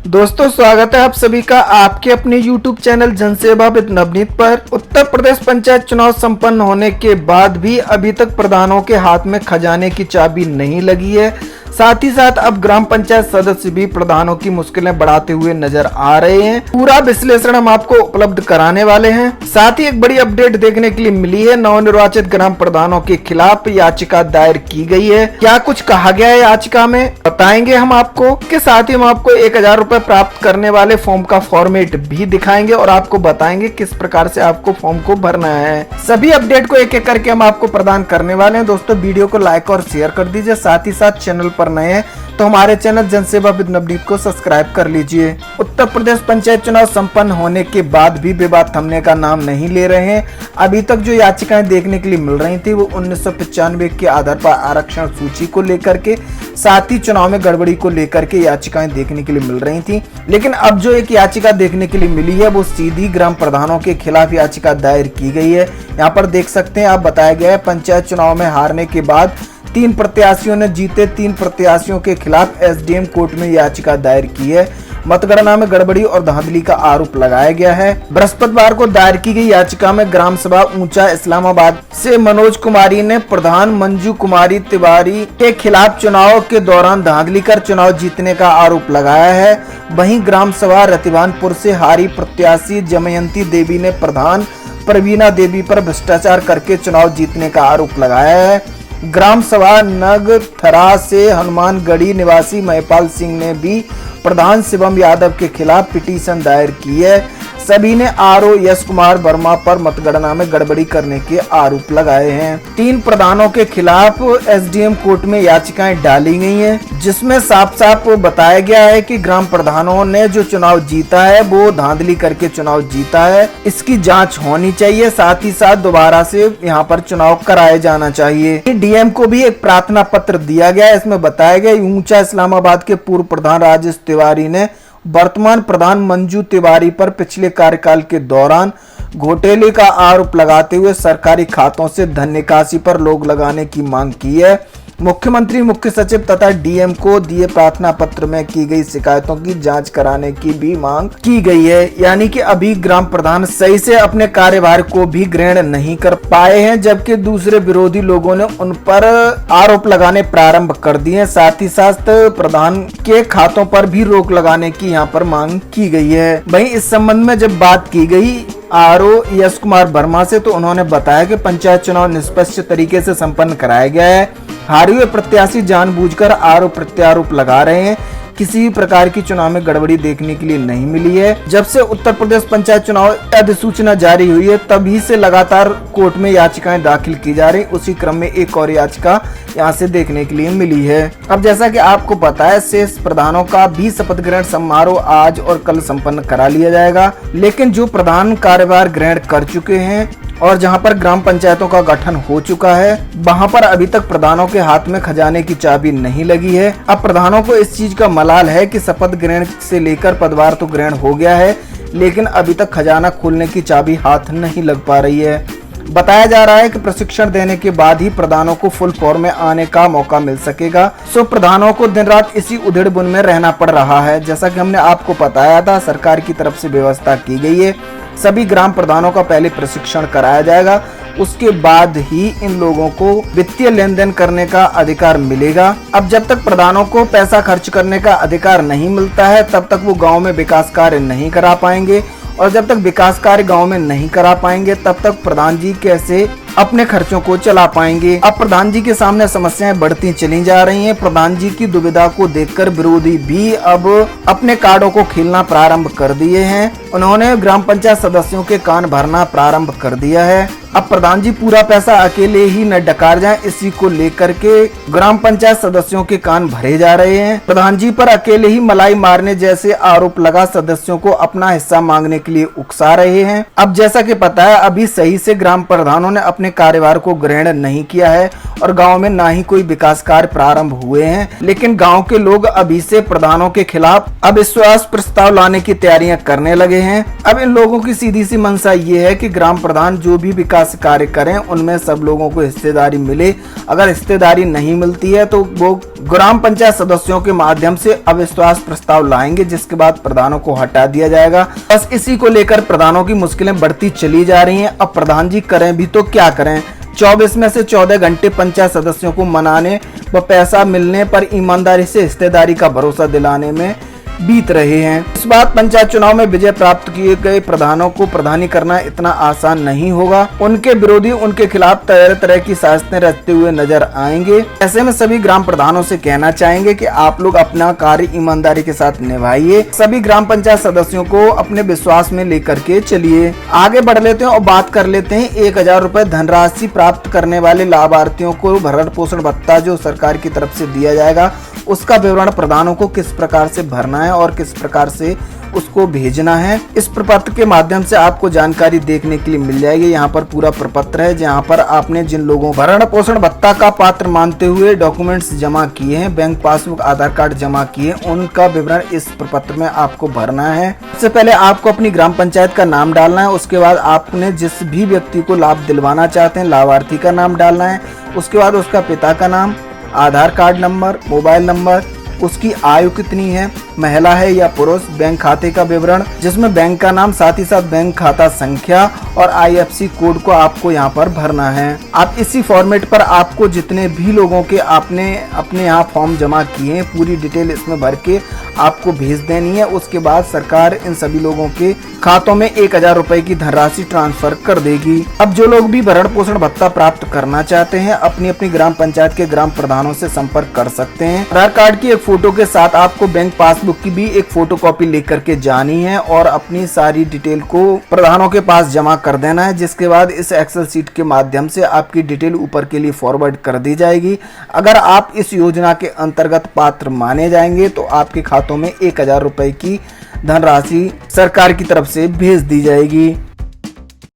दोस्तों स्वागत है आप सभी का आपके अपने YouTube चैनल जनसेवा विद नवनीत पर। उत्तर प्रदेश पंचायत चुनाव संपन्न होने के बाद भी अभी तक प्रधानों के हाथ में खजाने की चाबी नहीं लगी है। साथ ही साथ अब ग्राम पंचायत सदस्य भी प्रधानों की मुश्किलें बढ़ाते हुए नजर आ रहे हैं। पूरा विश्लेषण हम आपको उपलब्ध कराने वाले हैं। साथ ही एक बड़ी अपडेट देखने के लिए मिली है। नवनिर्वाचित ग्राम प्रधानों के खिलाफ याचिका दायर की गई है। क्या कुछ कहा गया है याचिका में बताएंगे हम आपको। के साथ ही हम आपको 1000 रुपए प्राप्त करने वाले फॉर्म का फॉर्मेट भी दिखाएंगे और आपको बताएंगे किस प्रकार से आपको फॉर्म को भरना है। सभी अपडेट को एक एक करके हम आपको प्रदान करने वाले हैं। दोस्तों वीडियो को लाइक और शेयर कर दीजिए। साथ ही साथ चैनल पर नए हैं तो हमारे चैनल जनसेवा विद नवनीत को सब्सक्राइब कर लीजिए। उत्तर प्रदेश पंचायत चुनाव संपन्न होने के बाद भी विवाद थमने का नाम नहीं ले रहे हैं। अभी तक जो याचिकाएं देखने के लिए मिल रही थी वो 1995 के आधार पर आरक्षण सूची को लेकर के, साथ ही चुनाव में गड़बड़ी को लेकर के याचिकाएं देखने के लिए मिल रही थी। लेकिन अब जो एक याचिका देखने के लिए मिली है वो सीधी ग्राम प्रधानों के खिलाफ याचिका दायर की गई है। यहाँ पर देख सकते हैं आप, बताया गया है पंचायत चुनाव में हारने के बाद 3 प्रत्याशियों ने जीते 3 प्रत्याशियों के खिलाफ एसडीएम कोर्ट में याचिका दायर की है। मतगणना में गड़बड़ी और धांधली का आरोप लगाया गया है। बृहस्पतिवार को दायर की गई याचिका में ग्राम सभा ऊंचा इस्लामाबाद से मनोज कुमारी ने प्रधान मंजू कुमारी तिवारी के खिलाफ चुनाव के दौरान धांधली कर चुनाव जीतने का आरोप लगाया है। वहीं ग्राम सभा रतिवानपुर से हारी प्रत्याशी जमयंती देवी ने प्रधान प्रवीणा देवी पर भ्रष्टाचार करके चुनाव जीतने का आरोप लगाया है। ग्राम सभा नगथरा से हनुमानगढ़ी निवासी महिपाल सिंह ने भी प्रधान शिवम यादव के खिलाफ पिटीशन दायर की है। सभी ने आरओ यश कुमार वर्मा पर मतगणना में गड़बड़ी करने के आरोप लगाए हैं। 3 प्रधानों के खिलाफ एसडीएम कोर्ट में याचिकाएं डाली गई हैं, जिसमें साफ साफ बताया गया है कि ग्राम प्रधानों ने जो चुनाव जीता है वो धांधली करके चुनाव जीता है। इसकी जांच होनी चाहिए। साथ ही साथ दोबारा से यहाँ पर चुनाव कराया जाना चाहिए। डीएम को भी एक प्रार्थना पत्र दिया गया है। इसमें बताया गया ऊंचा इस्लामाबाद के पूर्व प्रधान राजेश तिवारी ने वर्तमान प्रधान मंजू तिवारी पर पिछले कार्यकाल के दौरान घोटाले का आरोप लगाते हुए सरकारी खातों से धन निकासी पर रोक लगाने की मांग की है। मुख्यमंत्री, मुख्य सचिव तथा डीएम को दिए प्रार्थना पत्र में की गई शिकायतों की जांच कराने की भी मांग की गई है। यानी कि अभी ग्राम प्रधान सही से अपने कार्यभार को भी ग्रहण नहीं कर पाए हैं, जबकि दूसरे विरोधी लोगों ने उन पर आरोप लगाने प्रारंभ कर दिए। साथ ही साथ प्रधान के खातों पर भी रोक लगाने की यहाँ पर मांग की गई है। वहीं इस संबंध में जब बात की गई आरओ यश कुमार वर्मा से, तो उन्होंने बताया कि पंचायत चुनाव निष्पक्ष तरीके से संपन्न कराया गया है। हारे हुए प्रत्याशी जानबूझकर आरोप प्रत्यारोप लगा रहे हैं। किसी भी प्रकार की चुनाव में गड़बड़ी देखने के लिए नहीं मिली है। जब से उत्तर प्रदेश पंचायत चुनाव अधिसूचना जारी हुई है तभी से लगातार कोर्ट में याचिकाएं दाखिल की जा रही। उसी क्रम में एक और याचिका यहां से देखने के लिए मिली है। अब जैसा कि आपको पता है, शेष प्रधानों का भी शपथ ग्रहण समारोह आज और कल संपन्न करा लिया जाएगा। लेकिन जो प्रधान कार्यभार ग्रहण कर चुके हैं और जहां पर ग्राम पंचायतों का गठन हो चुका है, वहां पर अभी तक प्रधानों के हाथ में खजाने की चाबी नहीं लगी है। अब प्रधानों को इस चीज का मलाल है कि शपथ ग्रहण से लेकर पदभार तो ग्रहण हो गया है, लेकिन अभी तक खजाना खोलने की चाबी हाथ नहीं लग पा रही है। बताया जा रहा है कि प्रशिक्षण देने के बाद ही प्रधानों को फुल फॉर्म में आने का मौका मिल सकेगा। सो प्रधानों को दिन रात इसी उधेड़ बुन में रहना पड़ रहा है। जैसा कि हमने आपको बताया था, सरकार की तरफ से व्यवस्था की गई है। सभी ग्राम प्रधानों का पहले प्रशिक्षण कराया जाएगा, उसके बाद ही इन लोगों को वित्तीय लेन देन करने का अधिकार मिलेगा। अब जब तक प्रधानों को पैसा खर्च करने का अधिकार नहीं मिलता है तब तक वो गांव में विकास कार्य नहीं करा पाएंगे, और जब तक विकास कार्य गांव में नहीं करा पाएंगे तब तक प्रधान जी कैसे अपने खर्चों को चला पाएंगे। अब प्रधान जी के सामने समस्याएं बढ़ती चली जा रही हैं। प्रधान जी की दुविधा को देखकर विरोधी भी अब अपने कार्डों को खेलना प्रारंभ कर दिए हैं। उन्होंने ग्राम पंचायत सदस्यों के कान भरना प्रारंभ कर दिया है। अब प्रधान जी पूरा पैसा अकेले ही न डकार जाएं, इसी को लेकर के ग्राम पंचायत सदस्यों के कान भरे जा रहे हैं। प्रधान जी पर अकेले ही मलाई मारने जैसे आरोप लगा सदस्यों को अपना हिस्सा मांगने के लिए उकसा रहे हैं। अब जैसा कि पता है, अभी सही से ग्राम प्रधानों ने अपने कार्यभार को ग्रहण नहीं किया है और गांव में ना ही कोई विकास कार्य प्रारंभ हुए हैं। लेकिन गांव के लोग अभी से प्रधानों के खिलाफ अविश्वास प्रस्ताव लाने की तैयारियां करने लगे हैं। अब इन लोगों की सीधी सी मंशा ये है कि ग्राम प्रधान जो भी विकास विकास कार्य करें उनमें सब लोगों को हिस्सेदारी मिले। अगर हिस्सेदारी नहीं मिलती है तो वो ग्राम पंचायत सदस्यों के माध्यम से अविश्वास प्रस्ताव लाएंगे, जिसके बाद प्रधानों को हटा दिया जाएगा। बस इसी को लेकर प्रधानों की मुश्किलें बढ़ती चली जा रही हैं। अब प्रधान जी करें भी तो क्या करें। 24 में से 14 घंटे पंचायत सदस्यों को मनाने व पैसा मिलने पर ईमानदारी से हिस्सेदारी का भरोसा दिलाने में बीत रहे हैं। इस बार पंचायत चुनाव में विजय प्राप्त किए गए प्रधानों को प्रधानी करना इतना आसान नहीं होगा। उनके विरोधी उनके खिलाफ तरह तरह की साजिशें रचते हुए नजर आएंगे। ऐसे में सभी ग्राम प्रधानों से कहना चाहेंगे कि आप लोग अपना कार्य ईमानदारी के साथ निभाइए। सभी ग्राम पंचायत सदस्यों को अपने विश्वास में लेकर के चलिए। आगे बढ़ लेते हैं और बात कर लेते हैं 1000 रुपए धनराशि प्राप्त करने वाले लाभार्थियों को भरण पोषण भत्ता जो सरकार की तरफ से दिया जाएगा, उसका विवरण प्रधानों को किस प्रकार से भरना है और किस प्रकार से उसको भेजना है। इस प्रपत्र के माध्यम से आपको जानकारी देखने के लिए मिल जाएगी। यहाँ पर पूरा प्रपत्र है जहाँ पर आपने जिन लोगों भरण पोषण भत्ता का पात्र मानते हुए डॉक्यूमेंट्स जमा किए हैं, बैंक पासबुक आधार कार्ड जमा किए, उनका विवरण इस प्रपत्र में आपको भरना है। सबसे पहले आपको अपनी ग्राम पंचायत का नाम डालना है। उसके बाद आपने जिस भी व्यक्ति को लाभ दिलवाना चाहते हैं लाभार्थी का नाम डालना है। उसके बाद उसका पिता का नाम, आधार कार्ड नंबर, मोबाइल नंबर, उसकी आयु कितनी है, महिला है या पुरुष, बैंक खाते का विवरण जिसमें बैंक का नाम साथ ही साथ बैंक खाता संख्या और IFSC कोड को आपको यहाँ पर भरना है। आप इसी फॉर्मेट पर आपको जितने भी लोगों के आपने अपने यहाँ फॉर्म जमा किए हैं पूरी डिटेल इसमें भर के आपको भेज देनी है। उसके बाद सरकार इन सभी लोगों के खातों में 1000 रुपए की धनराशि ट्रांसफर कर देगी। अब जो लोग भी भरण पोषण भत्ता प्राप्त करना चाहते हैं अपनी अपनी ग्राम पंचायत के ग्राम प्रधानों से संपर्क कर सकते हैं। आधार कार्ड की एक फोटो के साथ आपको बैंक पासबुक की भी एक फोटोकॉपी लेकर के जानी है और अपनी सारी डिटेल को प्रधानों के पास जमा कर देना है, जिसके बाद इस एक्सेल शीट के माध्यम से आपकी डिटेल ऊपर के लिए फॉरवर्ड कर दी जाएगी। अगर आप इस योजना के अंतर्गत पात्र माने जाएंगे तो आपके खातों में 1000 रुपए की धनराशि सरकार की तरफ से भेज दी जाएगी।